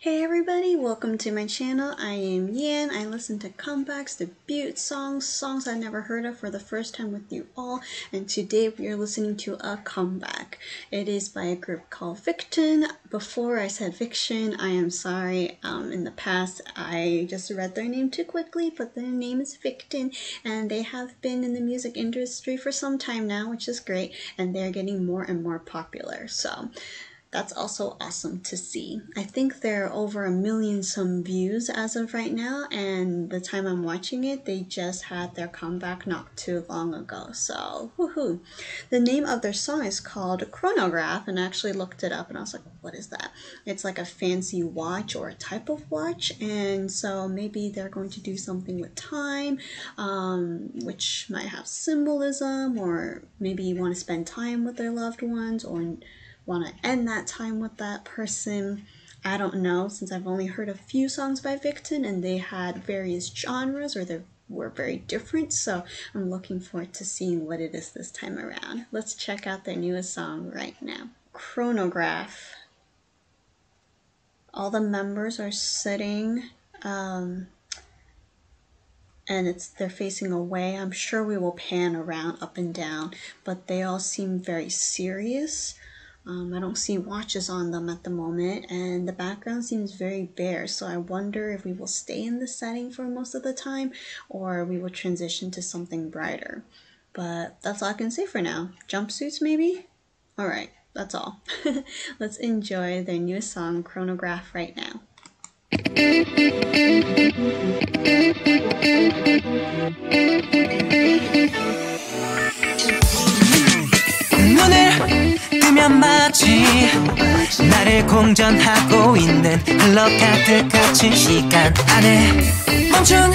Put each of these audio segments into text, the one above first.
Hey everybody, welcome to my channel. I am Yan. I listen to comebacks, debut songs I never heard of for the first time with you all, and today we are listening to a comeback. It is by a group called VICTON. Before I said VICTON, I am sorry. In the past I just read their name too quickly, but their name is VICTON and they have been in the music industry for some time now, which is great, and they're getting more and more popular. So that's also awesome to see. I think there are over 1 million some views as of right now, and the time I'm watching it, they just had their comeback not too long ago. So, woohoo! The name of their song is called Chronograph, and I actually looked it up and I was like, what is that? It's like a fancy watch or a type of watch, and so maybe they're going to do something with time, which might have symbolism, or maybe you want to spend time with their loved ones, or want to end that time with that person. I don't know, since I've only heard a few songs by VICTON and they had various genres, or they were very different, so I'm looking forward to seeing what it is this time around. Let's check out their newest song right now. Chronograph. All the members are sitting and they're facing away. I'm sure we will pan around up and down, but they all seem very serious. I don't see watches on them at the moment, and the background seems very bare, so I wonder if we will stay in this setting for most of the time or we will transition to something brighter. But that's all I can say for now. Jumpsuits maybe? Alright, that's all. Let's enjoy their newest song, Chronograph, right now. 마치 나를 공전하고 있는 흘러 가득 갇힌 시간 안에 멈춘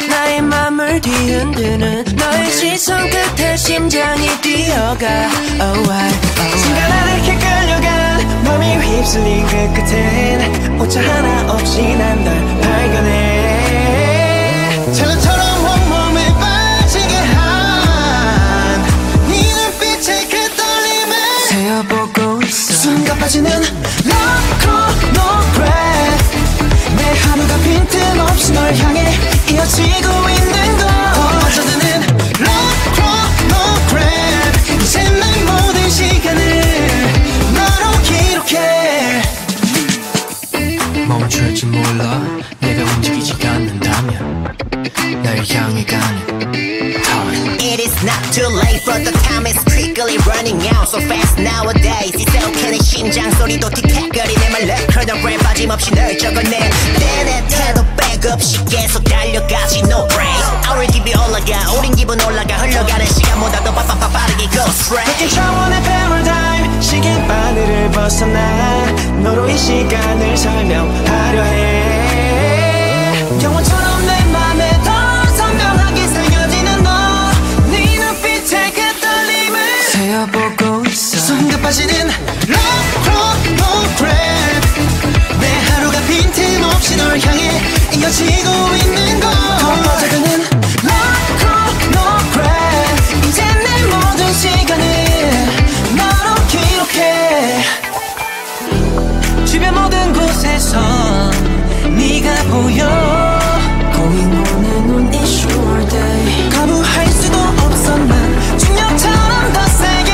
나의 맘을 뒤흔드는 너의 시선 끝에 심장이 뛰어가 순간 아래게 끌려간 맘이 휩쓸린 그 끝엔 오차 하나 없이 난 널 발견해 저처럼 온몸에 빠지게 한 네 눈빛의 그 보고 있어 순간 빠지는 Love Chronograph 내 하루가 빈틈없이 널 향해 이어지고 있는 걸 빠져드는 Love Chronograph 이제 내 모든 시간을 너로 기록해 멈출지 몰라 내가 움직이지 않는다면 날 향해 가는 It is not too late but the time is quickly running out so fast nowadays 이제 오케는 심장 소리도 틱탁거리네 말 love chronograph 빠짐없이 널 적어내 내내 태도 백 없이 계속 달려가지 no break our 기분 올라가 우린 기분 올라가 흘러가는 시간보다 더 빠르게 go straight 느낀 차원의 패러다임 시계바늘을 벗어나 너로 이 시간을 설명하려 해 영원처럼 내 맘에 더 선명하게 새겨지는 너 네 눈빛의 그 떨림을 세어보고 있어 순간 빠지는 Love Chronograph 내 하루가 빈틈없이 널 향해 이어지고 있는 걸 퍼져가는 Love Chronograph 이제 내 모든 시간을 너로 기록해 주변 모든 곳에서 네가 보여 Going on and on each sure day 거부할 수도 없어 난 중력처럼 더 세게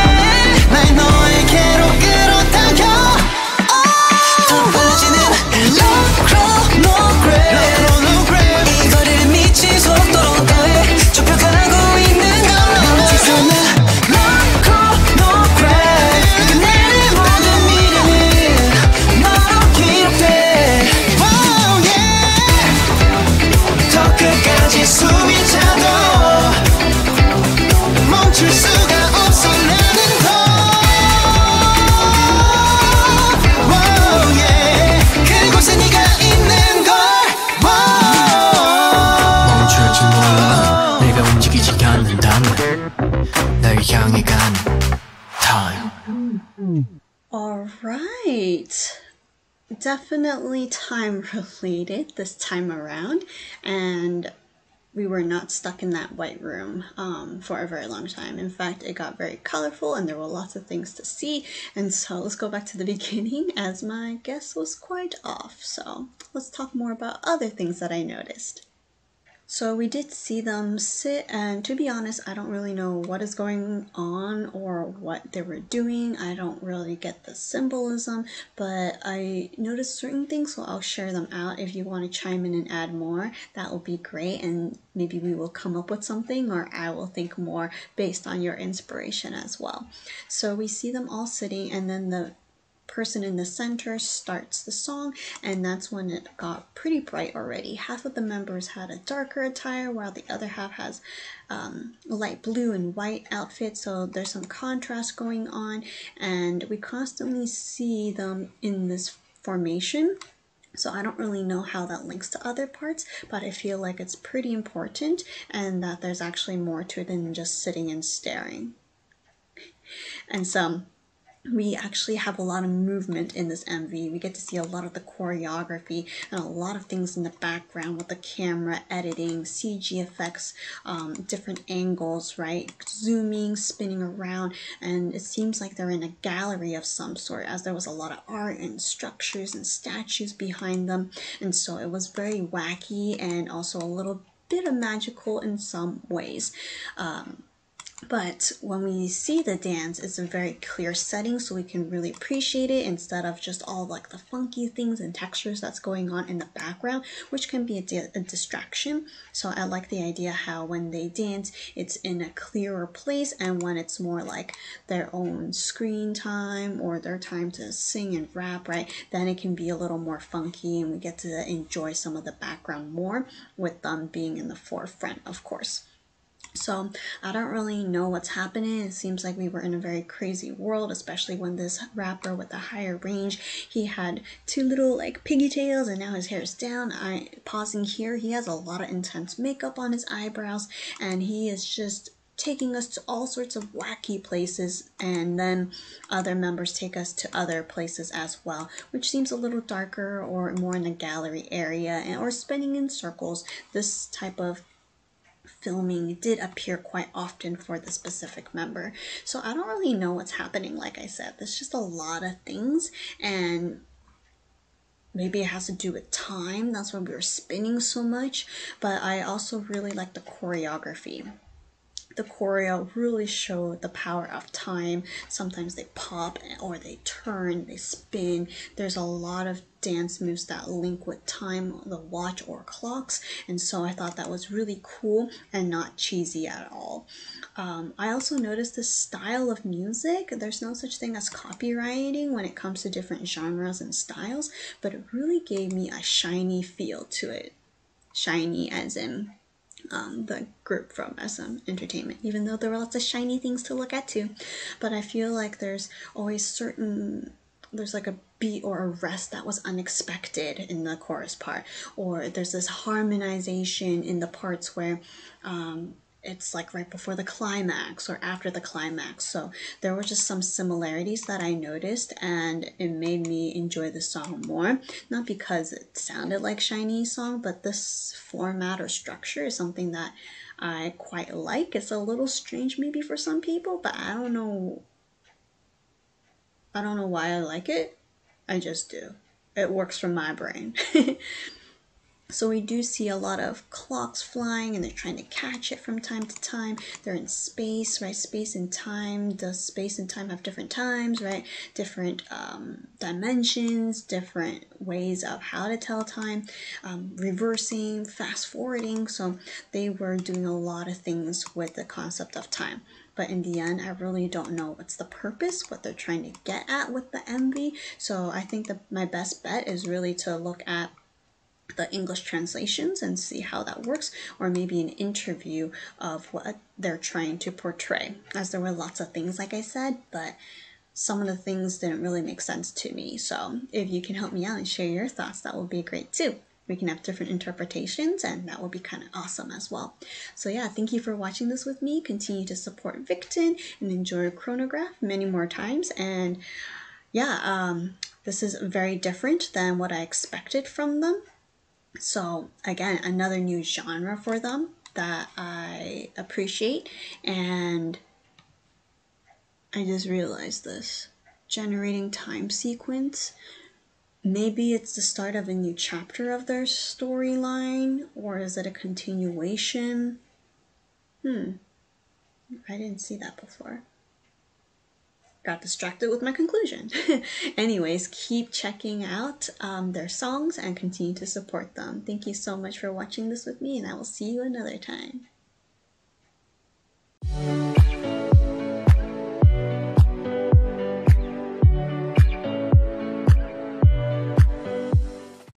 날 너에게로 끌어당겨 더 빨라지는 Love Chronograph 이 거리를 미친 속도로 더해 좁혀가고 있는 걸 어디서나 Love Chronograph 끝내 내 모든 미래는 너로 기록돼 더 끝까지 숨이 차도 멈출 수가 없어 나는 더 그곳에 네가 있는 걸 멈출지 몰라 내가 움직이지 않는다면 날 향해 가는 time. Alright. Definitely time related this time around, and we were not stuck in that white room for a very long time. In fact, it got very colorful and there were lots of things to see. And so let's go back to the beginning, as my guess was quite off. So let's talk more about other things that I noticed. So we did see them sit, and to be honest, I don't really know what is going on or what they were doing. I don't really get the symbolism, but I noticed certain things, so I'll share them out. If you want to chime in and add more, that will be great, and maybe we will come up with something, or I will think more based on your inspiration as well. So we see them all sitting, and then the person in the center starts the song, and that's when it got pretty bright already. Half of the members had a darker attire while the other half has light blue and white outfits, so there's some contrast going on, and we constantly see them in this formation. So I don't really know how that links to other parts, but I feel like it's pretty important and that there's actually more to it than just sitting and staring. And so we actually have a lot of movement in this MV. We get to see a lot of the choreography and a lot of things in the background with the camera, editing, CG effects, different angles, right? Zooming, spinning around, and it seems like they're in a gallery of some sort, as there was a lot of art and structures and statues behind them. And so it was very wacky and also a little bit of magical in some ways. But when we see the dance, it's a very clear setting, so we can really appreciate it instead of just all like the funky things and textures that's going on in the background, which can be a distraction. So I like the idea how when they dance, it's in a clearer place, and when it's more like their own screen time or their time to sing and rap, right, then it can be a little more funky and we get to enjoy some of the background more with them being in the forefront, of course. So I don't really know what's happening. It seems like we were in a very crazy world, especially when this rapper with the higher range, he had two little like pigtails and now his hair is down. Pausing here, he has a lot of intense makeup on his eyebrows, and he is just taking us to all sorts of wacky places, and then other members take us to other places as well, which seems a little darker or more in the gallery area, or spinning in circles. This type of filming did appear quite often for the specific member. So I don't really know what's happening. Like I said, there's just a lot of things, and maybe it has to do with time. That's why we were spinning so much. But I also really like the choreography. The choreo really showed the power of time. Sometimes they pop or they turn, they spin. There's a lot of dance moves that link with time, the watch or clocks, and so I thought that was really cool and not cheesy at all. I also noticed the style of music. There's no such thing as copywriting when it comes to different genres and styles, but it really gave me a shiny feel to it. Shiny as in the group from SM Entertainment, even though there were lots of shiny things to look at too. But I feel like there's always there's like a beat or a rest that was unexpected in the chorus part, or there's this harmonization in the parts where it's like right before the climax or after the climax. So there were just some similarities that I noticed, and it made me enjoy the song more. Not because it sounded like Shiny's song, but this format or structure is something that I quite like. It's a little strange maybe for some people, but I don't know why I like it. I just do. It works for my brain. So we do see a lot of clocks flying, and they're trying to catch it from time to time. They're in space, right? Space and time. Does space and time have different times, right? Different dimensions, different ways of how to tell time, reversing, fast forwarding. So they were doing a lot of things with the concept of time. But in the end, I really don't know what's the purpose, what they're trying to get at with the MV. So I think that my best bet is really to look at the English translations and see how that works, or maybe an interview of what they're trying to portray, as there were lots of things like I said, but some of the things didn't really make sense to me. So if you can help me out and share your thoughts, that would be great too. We can have different interpretations, and that would be kind of awesome as well. So yeah, thank you for watching this with me. Continue to support VICTON and enjoy Chronograph many more times. And yeah, this is very different than what I expected from them. So again, another new genre for them, that I appreciate, and I just realized this. Generating time sequence. Maybe it's the start of a new chapter of their storyline, or is it a continuation? I didn't see that before. Got distracted with my conclusion. Anyways, keep checking out their songs and continue to support them. Thank you so much for watching this with me, and I will see you another time.